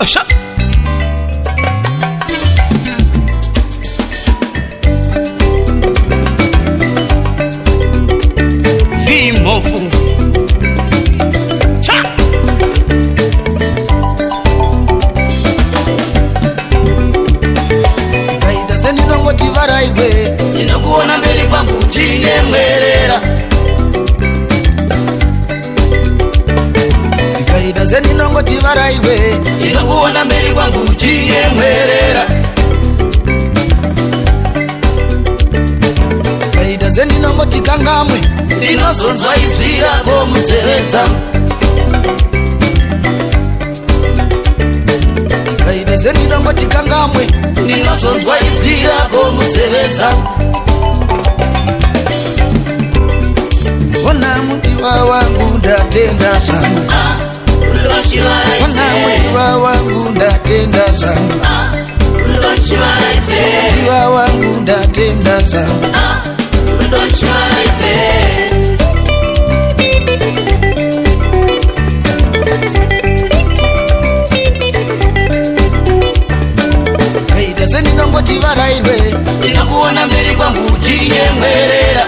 Asha Vimovu Cha Kaida zeni nongoti varaiwe Inokuona mbele kwangu chinyemwerera. Kaida zeni nongoti varaiwe Inokuona mbele kwangu chinyemwerera. Kaida zeni nongoti kangamwe Inozonzwa izwi rako musevedza. Kaida zeni nongoti kangamwe Inozonzwa izwi rako musevedza. Ona mudiwa wangu ndatenda zangu. Ona mudiwa wangu ndatenda zangu. Mudiwa wangu ndatenda zangu. Kaida zeni nongoti varaiwe Inokuona mbele kwangu chinyemwerera.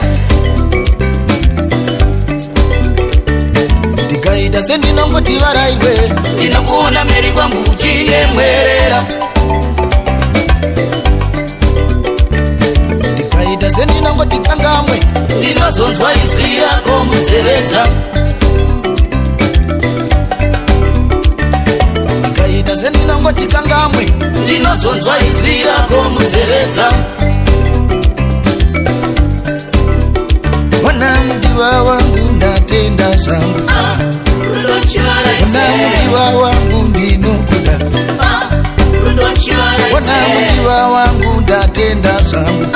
Kaida zeni nongoti varaiwe Inokuona mbele kwangu chinyemwerera. Kaida zeni nongoti kangamwe Inozonzwa izwi rako musevedza. Kaida zeni nongoti kangamwe Inozonzwa izwi rako musevedza. Ona mudiwa wangu ndatenda zangu. Ona mudiwa wangu ndinokuda. Ona mudiwa wangu ndatenda zangu.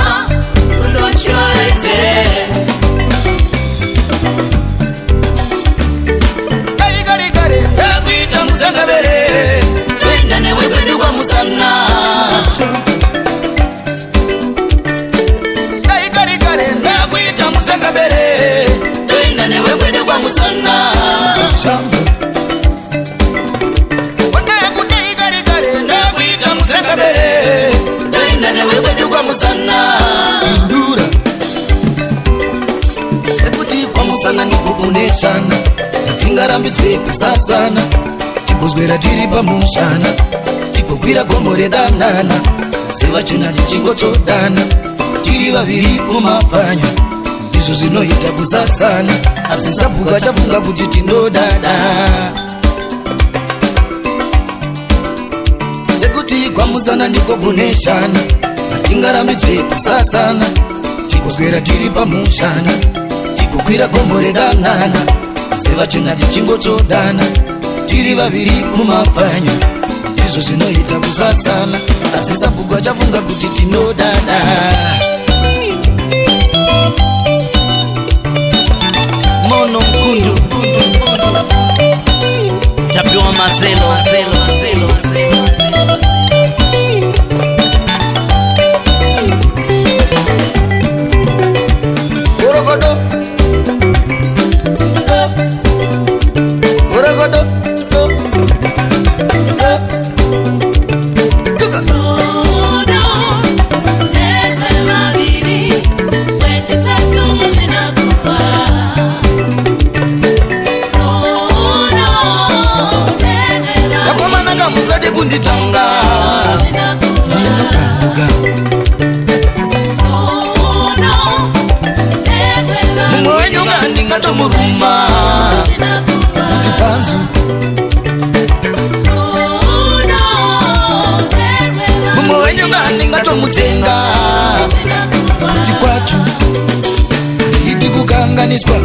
Kari kari Ndakuita musangabere wenda newe kwedu kwa musana. kari kari Ndakuita musangabere wenda newe kwedu kwa musana. shambo. Ona kudai kari kari Ndakuita musangabere wenda newe kwedu kwa musana. ndura. Sekuti kwa musana ndikukuneshana. Tingarambidzwe kusasana. Tikuzwera tiri pamushana. Tikugwira gombo redanana. Seva chena tichingotsodana. Tiri vaviri kumapfanya. Ndizvo zvinoita kusasana. Asi sabhuka chafunga kuti tinodada. Sekuti kwa musana ndikokuneshana. Tingarambidzwe kusasana. Tikuzwera tiri pamushana. Tikugwira gombo redanana. Seva chena tichingotsodana. Tiri vaviri kumapfanya. Ndizvo zvinoita kusasana. Asi sabhuka chafunga kuti tinodada. Mono mkundu Tapiwa mazelo Orogodo Orogodo Tuka Yakomana kamuzade kunditanga Ndinokanguka Mumwe wenyu ngandingatomuruma Kuti panzu Mumwe wenyu ngandingatomutsenga Kuti kwachu Idi kukanganiswa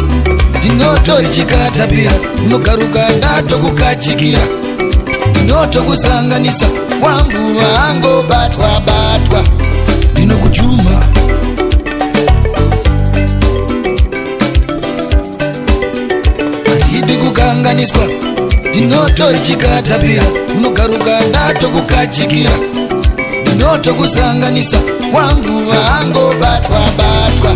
Ndinotori chikatapira Unogaruka ndatokukachikira Ndinotokusanganisa Wangu wango batwa batwa Ndinokuchuma Idi kukanganiswa Ndinotori chikatapira Unogaruka ndatokukachikira Ndinotokusanganisa Wangu wango batwa batwa